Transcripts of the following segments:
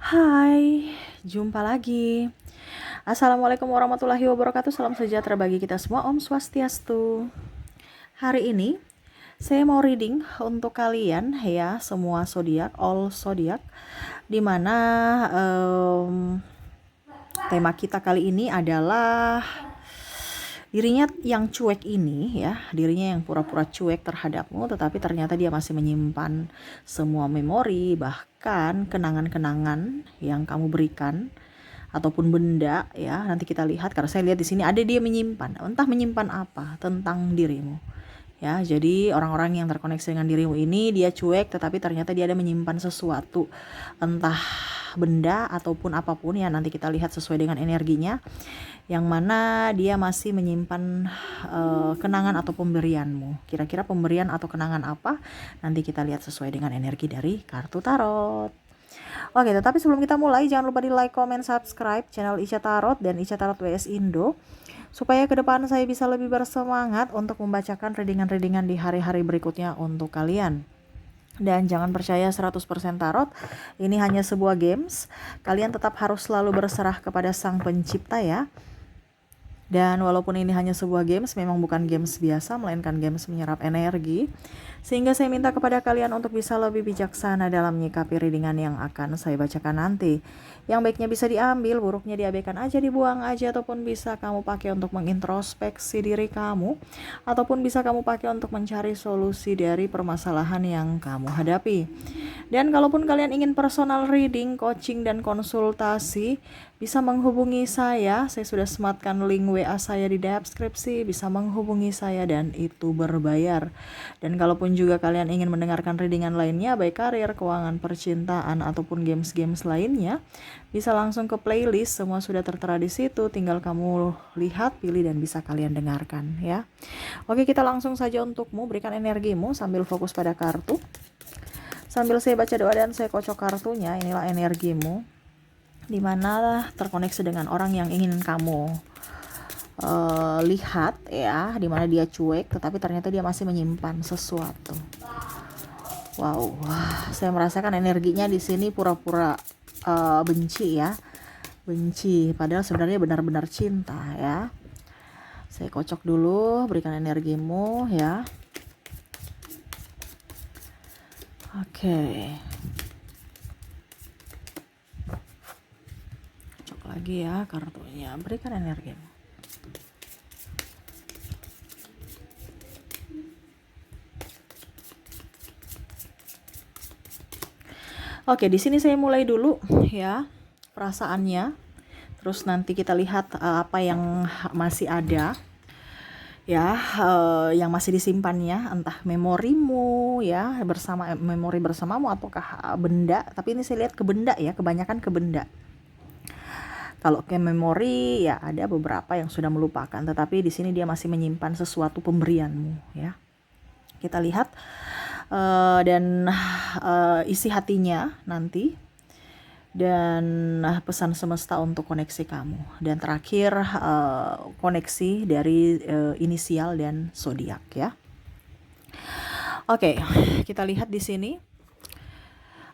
Hai, jumpa lagi. Assalamualaikum warahmatullahi wabarakatuh. Salam sejahtera bagi kita semua. Om Swastiastu. Hari ini saya mau reading untuk kalian ya, semua zodiak, all zodiak, dimana tema kita kali ini adalah dirinya yang cuek ini ya, dirinya yang pura-pura cuek terhadapmu, tetapi ternyata dia masih menyimpan semua memori, bahkan kenangan-kenangan yang kamu berikan ataupun benda ya. Nanti kita lihat, karena saya lihat di sini ada dia menyimpan, entah menyimpan apa tentang dirimu. Ya, jadi orang-orang yang terkoneksi dengan dirimu ini dia cuek, tetapi ternyata dia ada menyimpan sesuatu, entah benda ataupun apapun ya. Nanti kita lihat sesuai dengan energinya, yang mana dia masih menyimpan kenangan atau pemberianmu. Kira-kira pemberian atau kenangan apa? Nanti kita lihat sesuai dengan energi dari kartu tarot. Oke, tetapi sebelum kita mulai, jangan lupa di like, comment, subscribe channel Ica Tarot dan Ica Tarot WS Indo, supaya ke depan saya bisa lebih bersemangat untuk membacakan readingan-readingan di hari-hari berikutnya untuk kalian. Dan jangan percaya 100% tarot, ini hanya sebuah games. Kalian tetap harus selalu berserah kepada Sang Pencipta ya. Dan walaupun ini hanya sebuah games, memang bukan games biasa, melainkan games menyerap energi. Sehingga saya minta kepada kalian untuk bisa lebih bijaksana dalam menyikapi readingan yang akan saya bacakan nanti. Yang baiknya bisa diambil, buruknya diabaikan aja, dibuang aja, ataupun bisa kamu pakai untuk mengintrospeksi diri kamu, ataupun bisa kamu pakai untuk mencari solusi dari permasalahan yang kamu hadapi. Dan kalaupun kalian ingin personal reading, coaching, dan konsultasi, bisa menghubungi saya sudah sematkan link WA saya di deskripsi, bisa menghubungi saya dan itu berbayar. Dan kalaupun juga kalian ingin mendengarkan readingan lainnya, baik karir, keuangan, percintaan, ataupun games-games lainnya, bisa langsung ke playlist, semua sudah tertera di situ, tinggal kamu lihat, pilih, dan bisa kalian dengarkan ya. Oke, kita langsung saja untukmu, berikan energimu sambil fokus pada kartu. Sambil saya baca doa dan saya kocok kartunya, inilah energimu, dimana terkoneksi dengan orang yang ingin kamu lihat ya, dimana dia cuek tetapi ternyata dia masih menyimpan sesuatu. Wow, saya merasakan energinya di sini pura-pura benci ya, benci, padahal sebenarnya benar-benar cinta ya. Saya kocok dulu, berikan energimu ya. Oke. Cok lagi ya kartunya, berikan energimu. Oke, di sini saya mulai dulu ya perasaannya. Terus nanti kita lihat apa yang masih ada ya, yang masih disimpannya, entah memorimu ya, bersama memori bersamamu ataukah benda. Tapi ini saya lihat ke benda ya, kebanyakan ke benda. Kalau ke memori ya ada beberapa yang sudah melupakan, tetapi di sini dia masih menyimpan sesuatu pemberianmu ya. Kita lihat dan isi hatinya nanti, dan pesan semesta untuk koneksi kamu, dan terakhir koneksi dari inisial dan zodiak ya. Oke, kita lihat di sini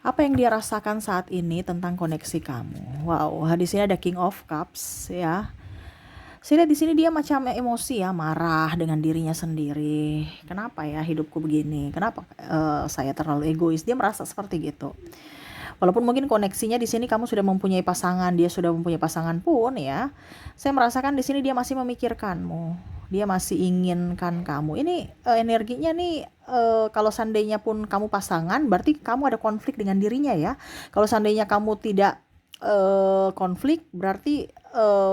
apa yang dia rasakan saat ini tentang koneksi kamu. Wow, di sini ada King of Cups ya. Saya lihat di sini dia macam emosi ya, marah dengan dirinya sendiri. Kenapa ya hidupku begini? Kenapa saya terlalu egois? Dia merasa seperti gitu. Walaupun mungkin koneksinya di sini kamu sudah mempunyai pasangan, dia sudah mempunyai pasangan pun ya. Saya merasakan di sini dia masih memikirkanmu. Dia masih inginkan kamu. Ini energinya nih, kalau seandainya pun kamu pasangan, berarti kamu ada konflik dengan dirinya ya. Kalau seandainya kamu tidak konflik, berarti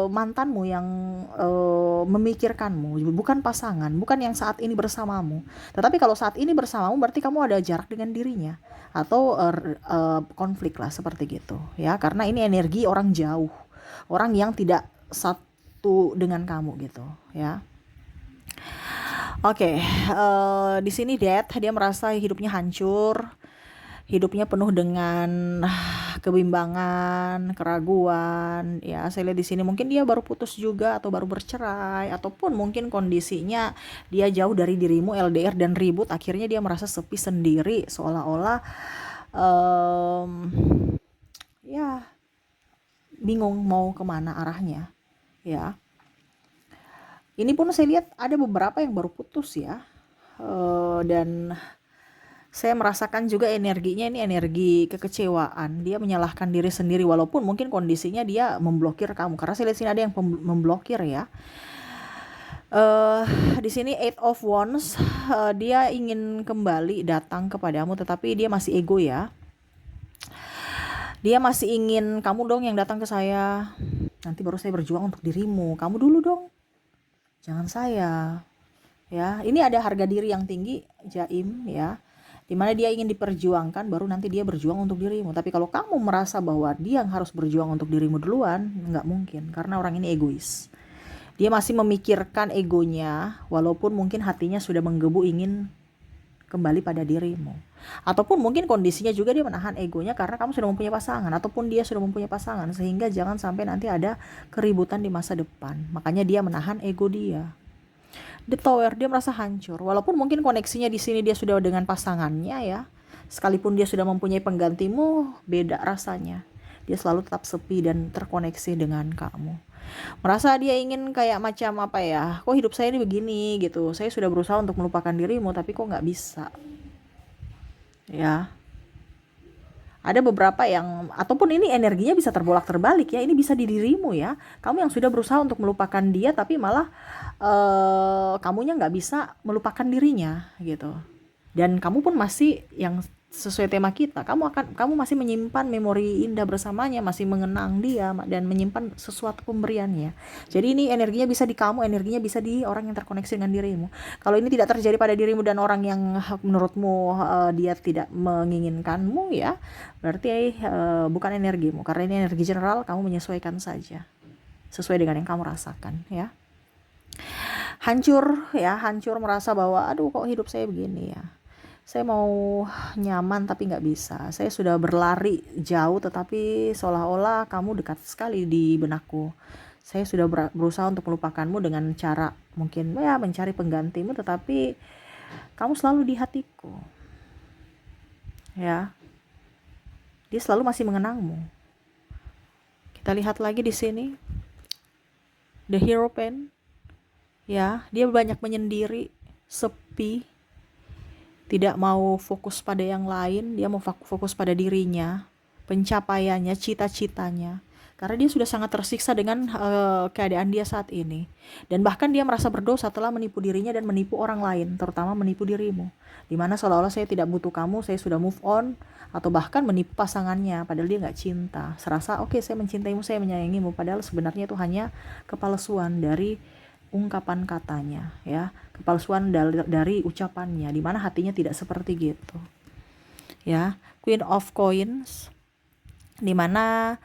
mantanmu yang memikirkanmu, bukan pasangan, bukan yang saat ini bersamamu. Tetapi kalau saat ini bersamamu, berarti kamu ada jarak dengan dirinya, atau konflik lah seperti gitu ya, karena ini energi orang jauh, orang yang tidak satu dengan kamu gitu ya. Oke, di sini Death, dia merasa hidupnya hancur, hidupnya penuh dengan kebimbangan, keraguan ya. Saya lihat di sini mungkin dia baru putus juga, atau baru bercerai, ataupun mungkin kondisinya dia jauh dari dirimu, LDR dan ribut, akhirnya dia merasa sepi sendiri, seolah-olah ya bingung mau kemana arahnya, ya. Ini pun saya lihat ada beberapa yang baru putus ya. Dan saya merasakan juga energinya ini energi kekecewaan. Dia menyalahkan diri sendiri walaupun mungkin kondisinya dia memblokir kamu. Karena saya lihat sini ada yang memblokir ya. Di sini Eight of Wands, dia ingin kembali datang kepadamu tetapi dia masih ego ya. Dia masih ingin kamu dong yang datang ke saya. Nanti baru saya berjuang untuk dirimu. Kamu dulu dong. Jangan saya. Ya, ini ada harga diri yang tinggi, Jaim ya. Dimana dia ingin diperjuangkan, baru nanti dia berjuang untuk dirimu. Tapi kalau kamu merasa bahwa dia yang harus berjuang untuk dirimu duluan, nggak mungkin. Karena orang ini egois. Dia masih memikirkan egonya, walaupun mungkin hatinya sudah menggebu ingin kembali pada dirimu. Ataupun mungkin kondisinya juga dia menahan egonya karena kamu sudah mempunyai pasangan. Ataupun dia sudah mempunyai pasangan. Sehingga jangan sampai nanti ada keributan di masa depan. Makanya dia menahan ego dia. The Tower, dia merasa hancur. Walaupun mungkin koneksinya di sini dia sudah dengan pasangannya ya. Sekalipun dia sudah mempunyai penggantimu, beda rasanya. Dia selalu tetap sepi dan terkoneksi dengan kamu. Merasa dia ingin kayak macam apa ya, kok hidup saya ini begini gitu. Saya sudah berusaha untuk melupakan dirimu, tapi kok nggak bisa. Ya. Ada beberapa yang, ataupun ini energinya bisa terbolak terbalik ya, ini bisa di dirimu ya. Kamu yang sudah berusaha untuk melupakan dia, tapi malah kamunya nggak bisa melupakan dirinya gitu. Dan kamu pun masih yang sesuai tema kita, kamu masih menyimpan memori indah bersamanya, masih mengenang dia dan menyimpan sesuatu pemberiannya. Jadi ini energinya bisa di kamu, energinya bisa di orang yang terkoneksi dengan dirimu. Kalau ini tidak terjadi pada dirimu dan orang yang menurutmu dia tidak menginginkanmu ya, berarti bukan energimu, karena ini energi general, kamu menyesuaikan saja sesuai dengan yang kamu rasakan ya. Hancur ya, hancur merasa bahwa aduh kok hidup saya begini ya. Saya mau nyaman tapi nggak bisa. Saya sudah berlari jauh tetapi seolah-olah kamu dekat sekali di benakku. Saya sudah berusaha untuk melupakanmu dengan cara mungkin ya mencari penggantimu, tetapi kamu selalu di hatiku. Ya. Dia selalu masih mengenangmu. Kita lihat lagi di sini. The Hierophant. Ya, dia banyak menyendiri, sepi. Tidak mau fokus pada yang lain, dia mau fokus pada dirinya, pencapaiannya, cita-citanya. Karena dia sudah sangat tersiksa dengan keadaan dia saat ini. Dan bahkan dia merasa berdosa telah menipu dirinya dan menipu orang lain, terutama menipu dirimu. Dimana seolah-olah saya tidak butuh kamu, saya sudah move on, atau bahkan menipu pasangannya, padahal dia gak cinta. Serasa oke, saya mencintaimu, saya menyayangimu, padahal sebenarnya itu hanya kepalsuan dari ungkapan katanya ya, kepalsuan dari ucapannya, di mana hatinya tidak seperti gitu ya. Queen of Coins, di mana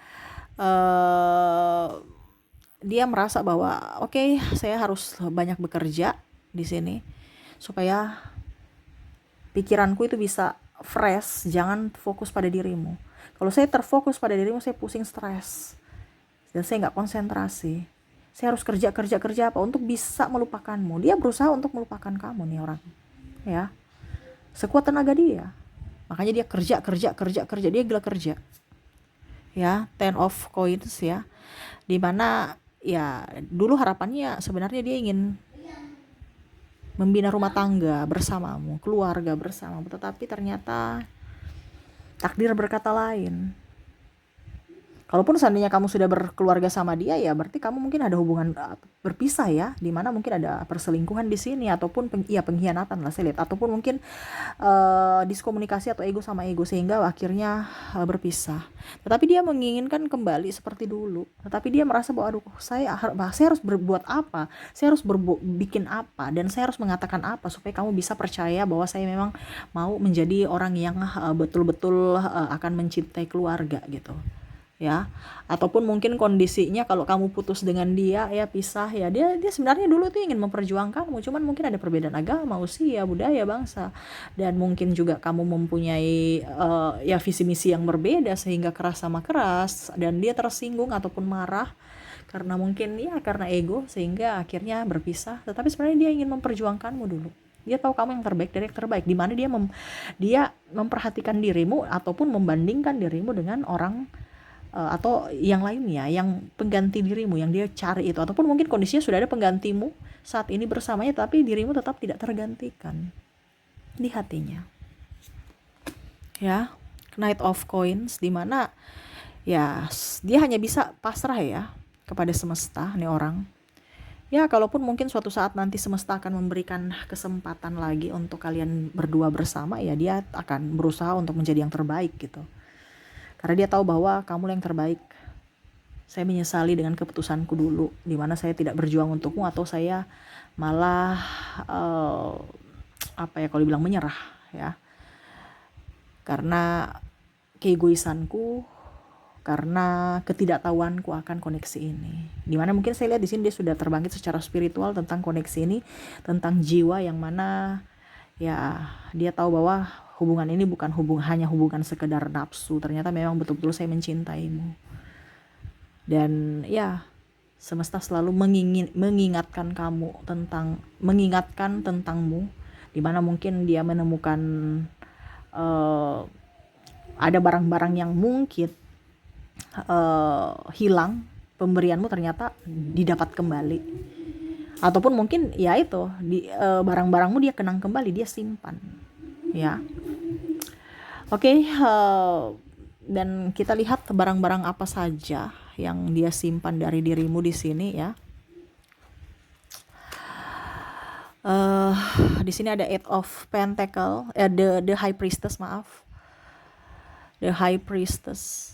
dia merasa bahwa oke, saya harus banyak bekerja di sini supaya pikiranku itu bisa fresh, jangan fokus pada dirimu. Kalau saya terfokus pada dirimu, saya pusing, stres, dan saya nggak konsentrasi. Saya harus kerja apa untuk bisa melupakanmu. Dia berusaha untuk melupakan kamu nih orang. Ya. Sekuat tenaga dia. Makanya dia kerja. Dia gila kerja. Ya, Ten of Coins ya. Dimana ya dulu harapannya sebenarnya dia ingin membina rumah tangga bersamamu, keluarga bersamamu. Tetapi ternyata takdir berkata lain. Kalaupun seandainya kamu sudah berkeluarga sama dia, ya berarti kamu mungkin ada hubungan berpisah ya, di mana mungkin ada perselingkuhan di sini, ataupun pengkhianatan lah saya lihat, ataupun mungkin diskomunikasi atau ego sama ego sehingga akhirnya berpisah. Tetapi dia menginginkan kembali seperti dulu. Tetapi dia merasa bahwa aduh, saya harus berbuat apa, saya harus bikin apa, dan saya harus mengatakan apa supaya kamu bisa percaya bahwa saya memang mau menjadi orang yang betul-betul akan mencintai keluarga gitu. Ya, ataupun mungkin kondisinya kalau kamu putus dengan dia ya, pisah ya, dia sebenarnya dulu tuh ingin memperjuangkanmu, cuman mungkin ada perbedaan agama, usia, budaya, bangsa, dan mungkin juga kamu mempunyai ya visi misi yang berbeda sehingga keras sama keras, dan dia tersinggung ataupun marah karena mungkin ya karena ego sehingga akhirnya berpisah. Tetapi sebenarnya dia ingin memperjuangkanmu dulu. Dia tahu kamu yang terbaik dari yang terbaik, di mana dia memperhatikan dirimu ataupun membandingkan dirimu dengan orang atau yang lainnya, yang pengganti dirimu yang dia cari itu, ataupun mungkin kondisinya sudah ada penggantimu saat ini bersamanya, tapi dirimu tetap tidak tergantikan di hatinya. Ya, Knight of Coins, dimana ya dia hanya bisa pasrah ya kepada semesta nih orang. Ya, kalaupun mungkin suatu saat nanti semesta akan memberikan kesempatan lagi untuk kalian berdua bersama, ya dia akan berusaha untuk menjadi yang terbaik gitu. Karena dia tahu bahwa kamu yang terbaik. Saya menyesali dengan keputusanku dulu, dimana saya tidak berjuang untukmu, atau saya malah kalau dibilang menyerah ya. Karena keegoisanku, karena ketidaktahuanku akan koneksi ini. Dimana mungkin saya lihat di sini dia sudah terbangkit secara spiritual tentang koneksi ini, tentang jiwa yang mana ya dia tahu bahwa hubungan ini bukan hanya hubungan sekedar nafsu. Ternyata memang betul-betul saya mencintaimu. Dan ya semesta selalu mengingatkan tentangmu, dimana mungkin dia menemukan ada barang-barang yang mungkin hilang, pemberianmu ternyata didapat kembali, ataupun mungkin ya itu barang-barangmu dia kenang kembali, dia simpan ya. Oke, dan kita lihat barang-barang apa saja yang dia simpan dari dirimu di sini ya. Di sini ada Eight of Pentacle, the High Priestess, the High Priestess.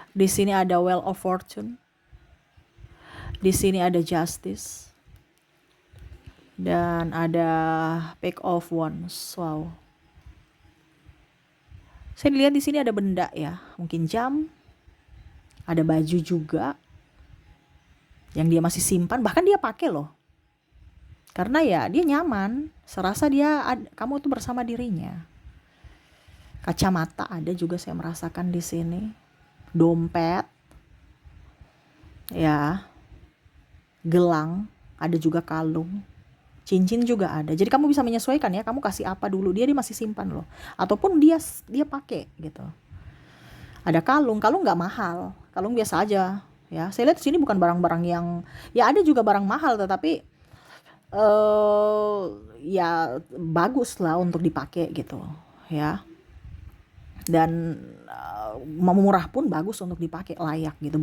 Di sini ada Wheel of Fortune. Di sini ada Justice. Dan ada Page of Wands. Wow. Saya lihat di sini ada benda ya, mungkin jam, ada baju juga yang dia masih simpan, bahkan dia pakai loh. Karena ya dia nyaman, serasa kamu tuh bersama dirinya. Kacamata ada juga saya merasakan di sini. Dompet. Ya. Gelang, ada juga kalung. Cincin juga ada. Jadi kamu bisa menyesuaikan ya, kamu kasih apa dulu, dia masih simpan loh. Ataupun dia pakai gitu. Ada kalung nggak mahal, kalung biasa aja ya. Saya lihat di sini bukan barang-barang yang, ya ada juga barang mahal, tetapi ya bagus lah untuk dipakai gitu ya. Dan murah pun bagus untuk dipakai, layak gitu.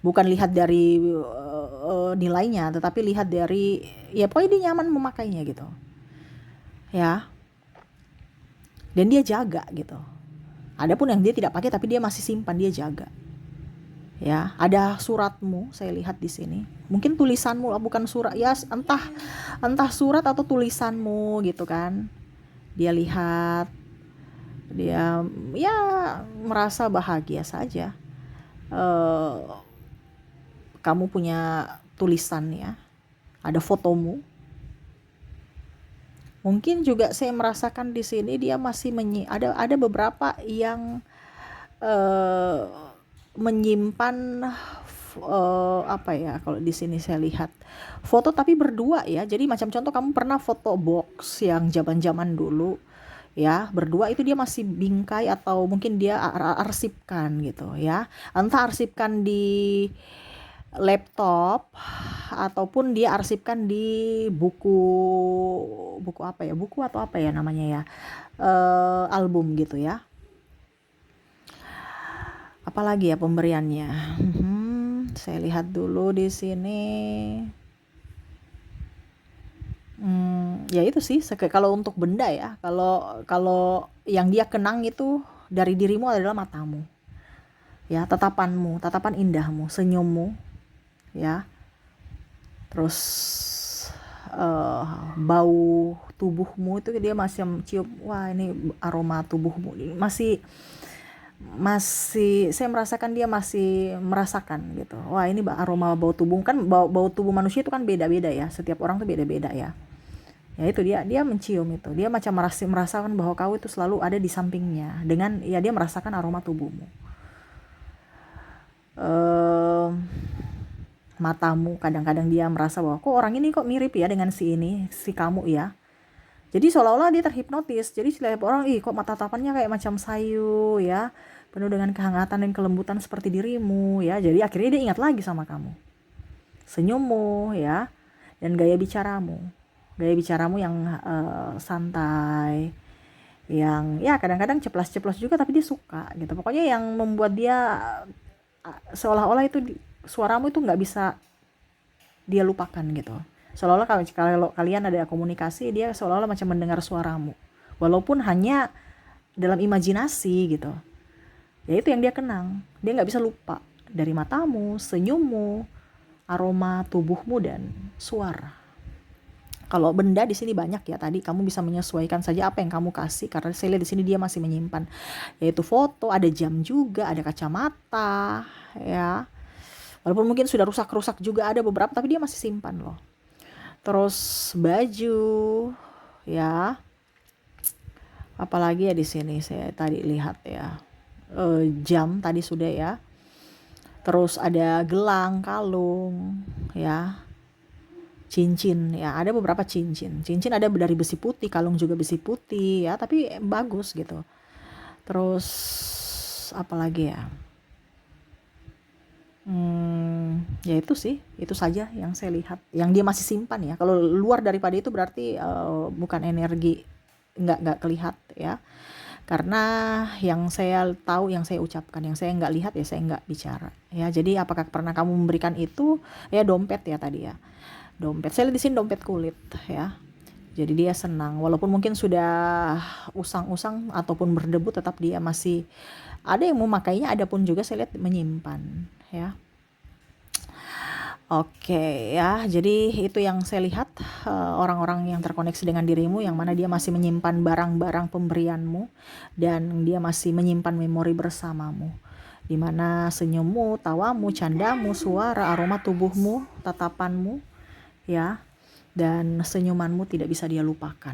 Bukan lihat dari nilainya, tetapi lihat dari ya pokoknya dia nyaman memakainya gitu ya. Dan dia jaga gitu. Adapun yang dia tidak pakai tapi dia masih simpan, dia jaga. Ya, ada suratmu saya lihat di sini. Mungkin tulisanmu, bukan surat ya, entah surat atau tulisanmu gitu kan. Dia lihat, dia ya merasa bahagia saja. Kamu punya tulisan ya. Ada fotomu. Mungkin juga saya merasakan di sini dia masih ada beberapa yang menyimpan kalau di sini saya lihat foto tapi berdua ya. Jadi macam contoh kamu pernah foto box yang zaman-zaman dulu ya, berdua itu dia masih bingkai, atau mungkin dia arsipkan gitu ya. Entah arsipkan di laptop ataupun dia arsipkan di buku atau apa ya namanya ya, album gitu ya. Apalagi ya pemberiannya, saya lihat dulu di sini. Ya itu sih kalau untuk benda ya. Kalau yang dia kenang itu dari dirimu adalah matamu ya, tatapanmu, tatapan indahmu, senyummu ya. Terus bau tubuhmu itu dia masih cium, wah ini aroma tubuhmu masih saya merasakan, dia masih merasakan gitu. Wah ini aroma bau tubuh kan, bau tubuh manusia itu kan beda-beda ya, setiap orang tuh beda-beda ya. Ya itu dia mencium itu, dia macam merasakan bahwa kau itu selalu ada di sampingnya, dengan ya dia merasakan aroma tubuhmu. Matamu, kadang-kadang dia merasa bahwa kok orang ini kok mirip ya dengan si kamu ya. Jadi seolah-olah dia terhipnotis. Jadi setiap orang, kok mata tatapannya kayak macam sayu ya, penuh dengan kehangatan dan kelembutan seperti dirimu ya. Jadi akhirnya dia ingat lagi sama kamu. Senyummu ya, dan gaya bicaramu yang santai, yang ya kadang-kadang ceplas-ceplos juga tapi dia suka gitu. Pokoknya yang membuat dia seolah-olah itu suaramu itu nggak bisa dia lupakan gitu. Seolah-olah kalau kalian ada komunikasi, dia seolah-olah macam mendengar suaramu, walaupun hanya dalam imajinasi gitu. Ya itu yang dia kenang, dia nggak bisa lupa dari matamu, senyummu, aroma tubuhmu, dan suara. Kalau benda di sini banyak ya, tadi kamu bisa menyesuaikan saja apa yang kamu kasih, karena saya lihat di sini dia masih menyimpan, yaitu foto, ada jam juga, ada kacamata, ya. Walaupun mungkin sudah rusak-rusak juga ada beberapa, tapi dia masih simpan loh. Terus baju, ya. Apalagi ya di sini saya tadi lihat ya, jam tadi sudah ya. Terus ada gelang, kalung, ya. Cincin ya, ada beberapa cincin ada dari besi putih, kalung juga besi putih ya, tapi bagus gitu. Terus apalagi ya, ya itu sih, itu saja yang saya lihat yang dia masih simpan ya. Kalau luar daripada itu berarti bukan energi, nggak kelihat ya, karena yang saya tahu, yang saya ucapkan, yang saya nggak lihat ya saya nggak bicara ya. Jadi apakah pernah kamu memberikan itu ya, dompet ya tadi ya, dompet, saya lihat di sini dompet kulit ya. Jadi dia senang, walaupun mungkin sudah usang-usang ataupun berdebu, tetap dia masih ada yang memakainya, ada pun juga saya lihat menyimpan ya. Oke ya, jadi itu yang saya lihat, orang-orang yang terkoneksi dengan dirimu, yang mana dia masih menyimpan barang-barang pemberianmu, dan dia masih menyimpan memori bersamamu, dimana senyummu, tawamu, candamu, suara, aroma tubuhmu, tatapanmu ya, dan senyumanmu tidak bisa dia lupakan.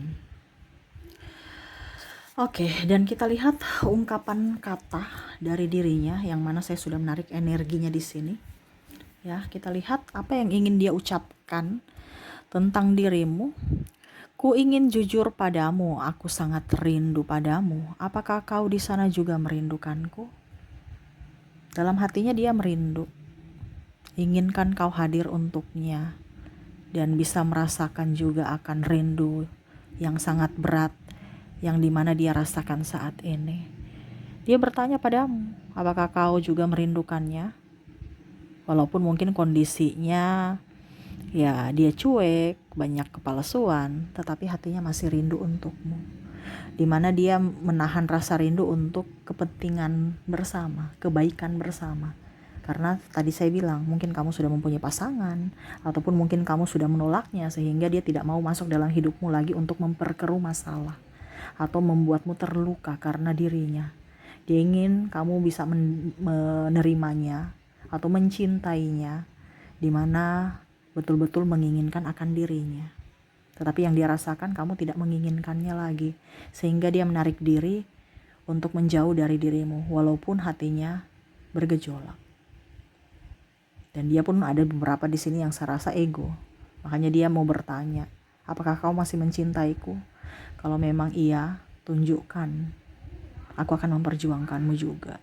Oke, dan kita lihat ungkapan kata dari dirinya, yang mana saya sudah menarik energinya di sini. Ya, kita lihat apa yang ingin dia ucapkan tentang dirimu. Ku ingin jujur padamu, aku sangat rindu padamu. Apakah kau di sana juga merindukanku? Dalam hatinya dia merindu, inginkan kau hadir untuknya, dan bisa merasakan juga akan rindu yang sangat berat yang dimana dia rasakan saat ini. Dia bertanya padamu, apakah kau juga merindukannya? Walaupun mungkin kondisinya ya dia cuek, banyak kepalsuan, tetapi hatinya masih rindu untukmu, dimana dia menahan rasa rindu untuk kepentingan bersama, kebaikan bersama. Karena tadi saya bilang, mungkin kamu sudah mempunyai pasangan, ataupun mungkin kamu sudah menolaknya, sehingga dia tidak mau masuk dalam hidupmu lagi untuk memperkeruh masalah atau membuatmu terluka karena dirinya. Dia ingin kamu bisa menerimanya atau mencintainya, dimana betul-betul menginginkan akan dirinya. Tetapi yang dia rasakan, kamu tidak menginginkannya lagi, sehingga dia menarik diri untuk menjauh dari dirimu, walaupun hatinya bergejolak. Dan dia pun ada beberapa di sini yang saya rasa ego. Makanya dia mau bertanya, apakah kau masih mencintaiku? Kalau memang iya, tunjukkan. Aku akan memperjuangkanmu juga.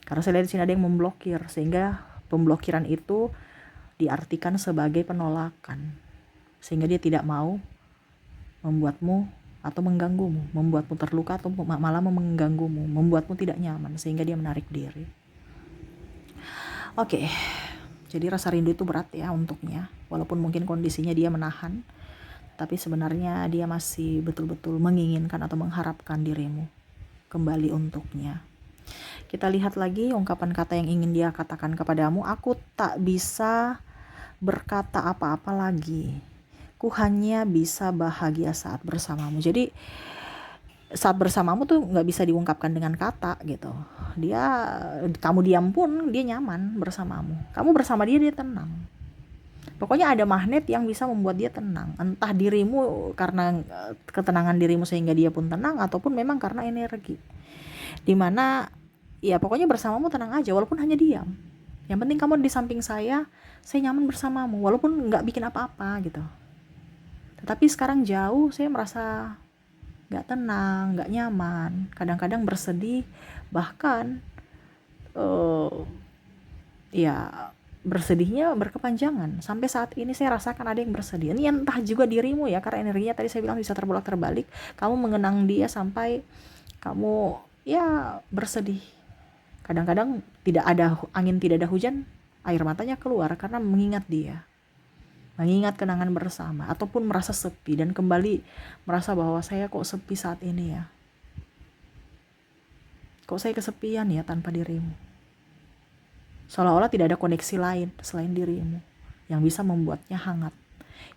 Karena saya lihat di sini ada yang memblokir, sehingga pemblokiran itu diartikan sebagai penolakan. Sehingga dia tidak mau membuatmu atau mengganggumu, membuatmu terluka atau malah mengganggumu, membuatmu tidak nyaman, sehingga dia menarik diri. Oke, jadi rasa rindu itu berat ya untuknya, walaupun mungkin kondisinya dia menahan, tapi sebenarnya dia masih betul-betul menginginkan atau mengharapkan dirimu kembali untuknya. Kita lihat lagi ungkapan kata yang ingin dia katakan kepadamu. Aku tak bisa berkata apa-apa lagi, ku hanya bisa bahagia saat bersamamu. Jadi saat bersamamu tuh nggak bisa diungkapkan dengan kata gitu. Kamu diam pun dia nyaman bersamamu. Kamu bersama dia tenang. Pokoknya ada magnet yang bisa membuat dia tenang. Entah dirimu karena ketenangan dirimu sehingga dia pun tenang, ataupun memang karena energi. Dimana ya pokoknya bersamamu tenang aja, walaupun hanya diam. Yang penting kamu di samping saya nyaman bersamamu, walaupun nggak bikin apa-apa gitu. Tetapi sekarang jauh, saya merasa nggak tenang, nggak nyaman, kadang-kadang bersedih, Bahkan ya bersedihnya berkepanjangan. Sampai saat ini saya rasakan ada yang bersedih. Ini entah juga dirimu ya, karena energinya tadi saya bilang bisa terbolak-terbalik. Kamu mengenang dia sampai kamu ya bersedih. Kadang-kadang tidak ada angin, tidak ada hujan, air matanya keluar karena mengingat dia. Mengingat kenangan bersama, ataupun merasa sepi dan kembali merasa bahwa saya kok sepi saat ini ya. Kok saya kesepian ya tanpa dirimu. Seolah-olah tidak ada koneksi lain selain dirimu yang bisa membuatnya hangat,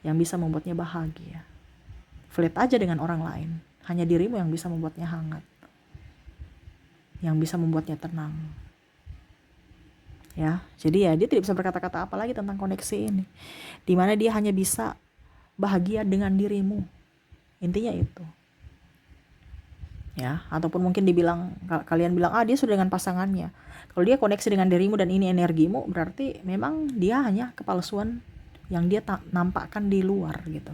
yang bisa membuatnya bahagia. Flirt aja dengan orang lain, hanya dirimu yang bisa membuatnya hangat, yang bisa membuatnya tenang. Ya, jadi ya dia tidak bisa berkata-kata apa lagi tentang koneksi ini, dimana dia hanya bisa bahagia dengan dirimu. Intinya itu. Ya, ataupun mungkin dibilang, kalian bilang dia sudah dengan pasangannya. Kalau dia koneksi dengan dirimu dan ini energimu, berarti memang dia hanya kepalsuan yang dia nampakkan di luar gitu.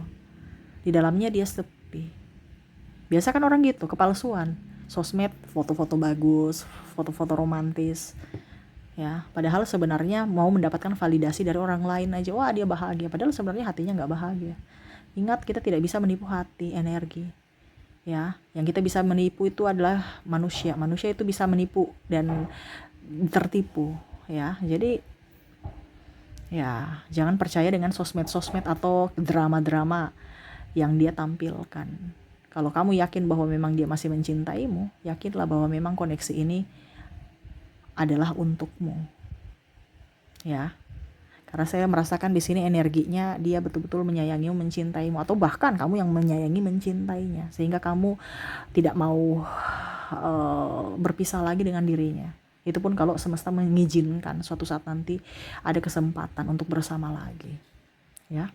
Di dalamnya dia sepi. Biasa kan orang gitu, kepalsuan. Sosmed, foto-foto bagus, foto-foto romantis. Ya, padahal sebenarnya mau mendapatkan validasi dari orang lain aja. Wah, dia bahagia, padahal sebenarnya hatinya nggak bahagia. Ingat, kita tidak bisa menipu hati, energi. Ya, yang kita bisa menipu itu adalah manusia. Manusia itu bisa menipu dan tertipu, ya. Jadi ya, jangan percaya dengan sosmed-sosmed atau drama-drama yang dia tampilkan. Kalau kamu yakin bahwa memang dia masih mencintaimu, yakinlah bahwa memang koneksi ini adalah untukmu. Ya. Karena saya merasakan di sini energinya dia betul-betul menyayangimu, mencintaimu, atau bahkan kamu yang menyayangi, mencintainya, sehingga kamu tidak mau berpisah lagi dengan dirinya. Itu pun kalau semesta mengizinkan suatu saat nanti ada kesempatan untuk bersama lagi. Ya.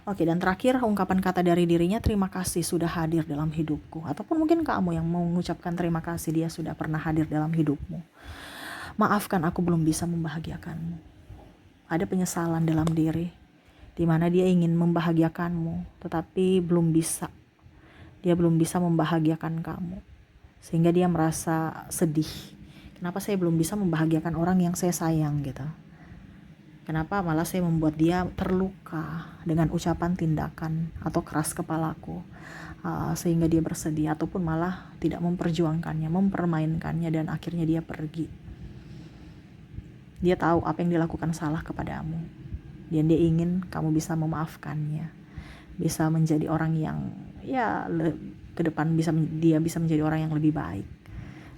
Oke, dan terakhir ungkapan kata dari dirinya, terima kasih sudah hadir dalam hidupku. Ataupun mungkin kamu yang mau mengucapkan terima kasih dia sudah pernah hadir dalam hidupmu. Maafkan aku belum bisa membahagiakanmu. Ada penyesalan dalam diri, di mana dia ingin membahagiakanmu, tetapi belum bisa. Dia belum bisa membahagiakan kamu, sehingga dia merasa sedih. Kenapa saya belum bisa membahagiakan orang yang saya sayang gitu? Kenapa malah saya membuat dia terluka dengan ucapan, tindakan, atau keras kepalaku, sehingga dia bersedih, ataupun malah tidak memperjuangkannya, mempermainkannya, dan akhirnya dia pergi. Dia tahu apa yang dilakukan salah kepadamu, dan dia ingin kamu bisa memaafkannya, bisa menjadi orang yang ya ke depan dia bisa menjadi orang yang lebih baik,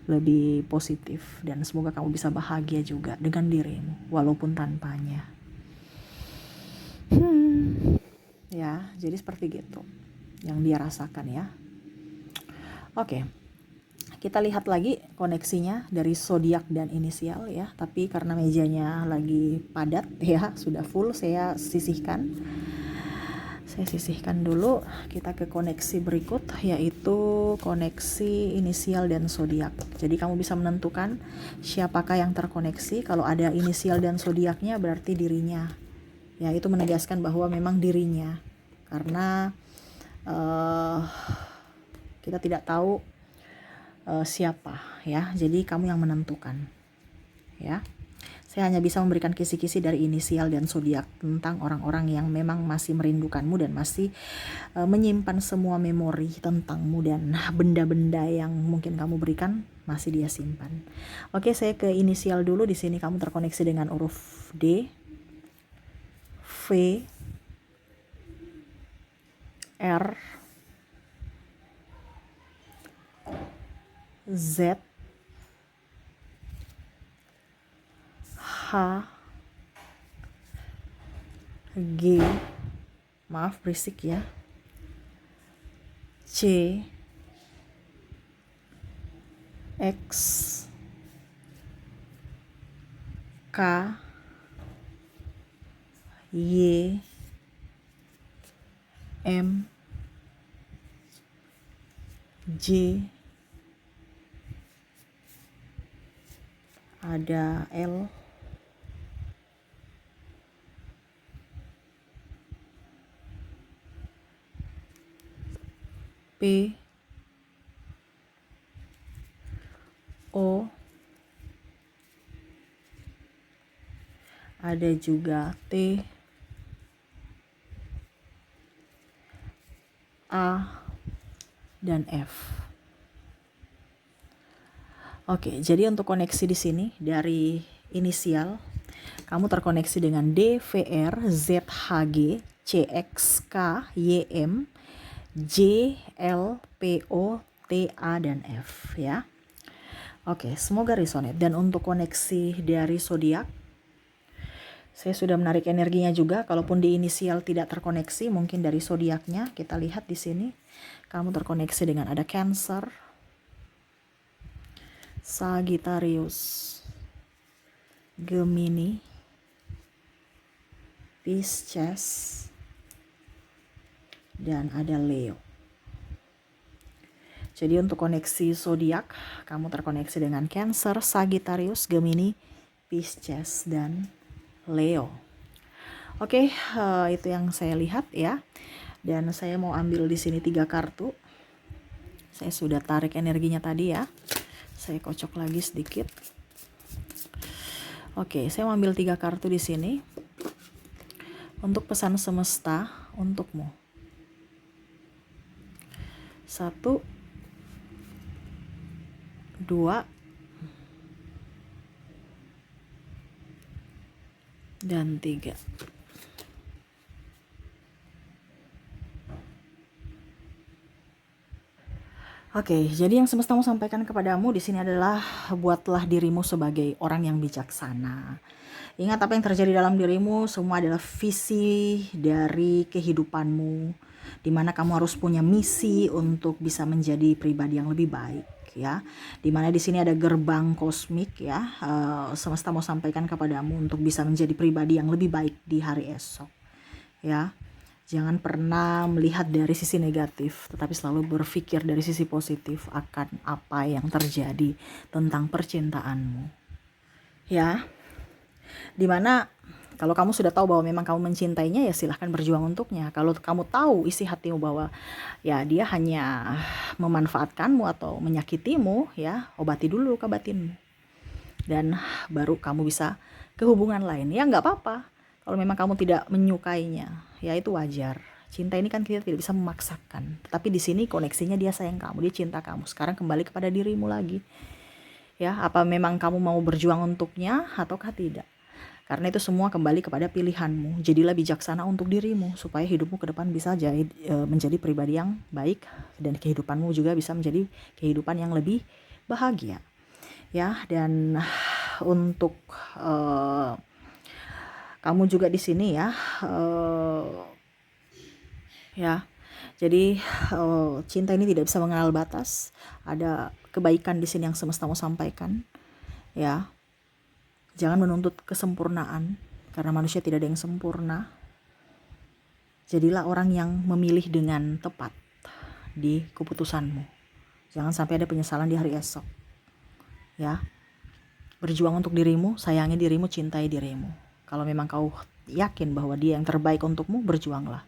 lebih positif, dan semoga kamu bisa bahagia juga dengan dirimu walaupun tanpanya. Ya, jadi seperti gitu yang dia rasakan ya. Oke. Kita lihat lagi koneksinya dari zodiak dan inisial ya. Tapi karena mejanya lagi padat ya, sudah full, saya sisihkan. Saya sisihkan dulu. Kita ke koneksi berikut, yaitu koneksi inisial dan zodiak. Jadi kamu bisa menentukan siapakah yang terkoneksi. Kalau ada inisial dan zodiaknya berarti dirinya. Ya, itu menegaskan bahwa memang dirinya. Karena kita tidak tahu siapa ya, jadi kamu yang menentukan ya. Saya hanya bisa memberikan kisi-kisi dari inisial dan zodiak tentang orang-orang yang memang masih merindukanmu dan masih menyimpan semua memori tentangmu, dan benda-benda yang mungkin kamu berikan masih dia simpan. Oke, saya ke inisial dulu. Di sini kamu terkoneksi dengan huruf D, V, R, Z, H, G, maaf berisik ya, C, X, K, Y, M, J, ada L, P, ada juga T, A, dan F. Oke, jadi untuk koneksi di sini dari inisial kamu terkoneksi dengan D, V, R, Z, H, G, C, X, K, Y, M, J, L, P, O, T, A, dan F ya. Oke, semoga resonate. Dan untuk koneksi dari zodiak, saya sudah menarik energinya juga. Kalaupun di inisial tidak terkoneksi, mungkin dari zodiaknya kita lihat di sini. Kamu terkoneksi dengan ada Cancer, Sagittarius, Gemini, Pisces, dan ada Leo. Jadi untuk koneksi zodiak, kamu terkoneksi dengan Cancer, Sagittarius, Gemini, Pisces, dan Leo. Oke, itu yang saya lihat ya. Dan saya mau ambil di sini 3 kartu. Saya sudah tarik energinya tadi ya. Saya kocok lagi sedikit. Oke, saya mau ambil 3 kartu di sini untuk pesan semesta untukmu. 1, 2, dan 3. Oke, jadi yang semesta mau sampaikan kepadamu di sini adalah buatlah dirimu sebagai orang yang bijaksana. Ingat apa yang terjadi dalam dirimu semua adalah visi dari kehidupanmu, di mana kamu harus punya misi untuk bisa menjadi pribadi yang lebih baik ya. Di mana di sini ada gerbang kosmik ya, semesta mau sampaikan kepadamu untuk bisa menjadi pribadi yang lebih baik di hari esok ya. Jangan pernah melihat dari sisi negatif, tetapi selalu berpikir dari sisi positif akan apa yang terjadi tentang percintaanmu. Ya, dimana kalau kamu sudah tahu bahwa memang kamu mencintainya, ya silahkan berjuang untuknya. Kalau kamu tahu isi hatimu bahwa ya dia hanya memanfaatkanmu atau menyakitimu, ya obati dulu luka batinmu. Dan baru kamu bisa ke hubungan lain. Ya nggak apa-apa. Kalau memang kamu tidak menyukainya, ya itu wajar. Cinta ini kan kita tidak bisa memaksakan. Tapi di sini koneksinya dia sayang kamu, dia cinta kamu. Sekarang kembali kepada dirimu lagi. Ya, apa memang kamu mau berjuang untuknya ataukah tidak? Karena itu semua kembali kepada pilihanmu. Jadilah bijaksana untuk dirimu supaya hidupmu ke depan bisa menjadi pribadi yang baik dan kehidupanmu juga bisa menjadi kehidupan yang lebih bahagia. Ya, dan untuk kamu juga di sini ya, ya. Jadi cinta ini tidak bisa mengenal batas. Ada kebaikan di sini yang semesta mau sampaikan, ya. Jangan menuntut kesempurnaan karena manusia tidak ada yang sempurna. Jadilah orang yang memilih dengan tepat di keputusanmu. Jangan sampai ada penyesalan di hari esok, ya. Berjuang untuk dirimu, sayangi dirimu, cintai dirimu. Kalau memang kau yakin bahwa dia yang terbaik untukmu, berjuanglah.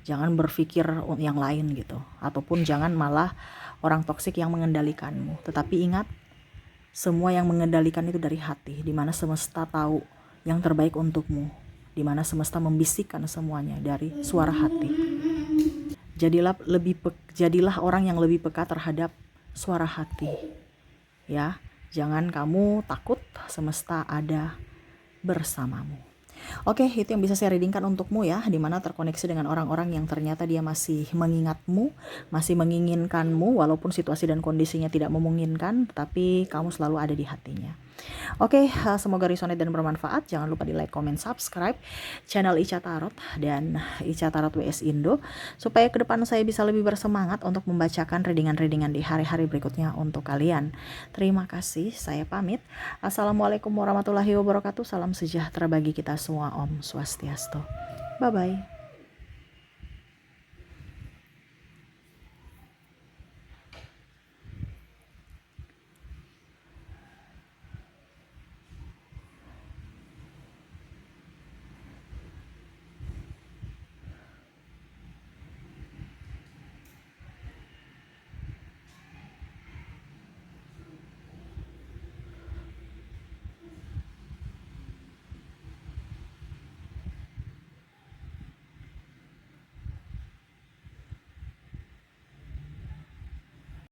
Jangan berpikir yang lain gitu. Ataupun jangan malah orang toksik yang mengendalikanmu. Tetapi ingat, semua yang mengendalikan itu dari hati. Dimana semesta tahu yang terbaik untukmu. Dimana semesta membisikkan semuanya dari suara hati. Jadilah orang yang lebih peka terhadap suara hati. Ya, jangan kamu takut, semesta ada bersamamu. Oke, itu yang bisa saya readingkan untukmu ya, dimana terkoneksi dengan orang-orang yang ternyata dia masih mengingatmu, masih menginginkanmu, walaupun situasi dan kondisinya tidak memungkinkan, tapi kamu selalu ada di hatinya. Oke, semoga resonate dan bermanfaat. Jangan lupa di like, comment, subscribe channel Ica Tarot dan Ica Tarot WS Indo, supaya ke depan saya bisa lebih bersemangat untuk membacakan readingan-readingan di hari-hari berikutnya untuk kalian. Terima kasih, saya pamit. Assalamualaikum warahmatullahi wabarakatuh. Salam sejahtera bagi kita semua. Om Swastiastu. Bye-bye.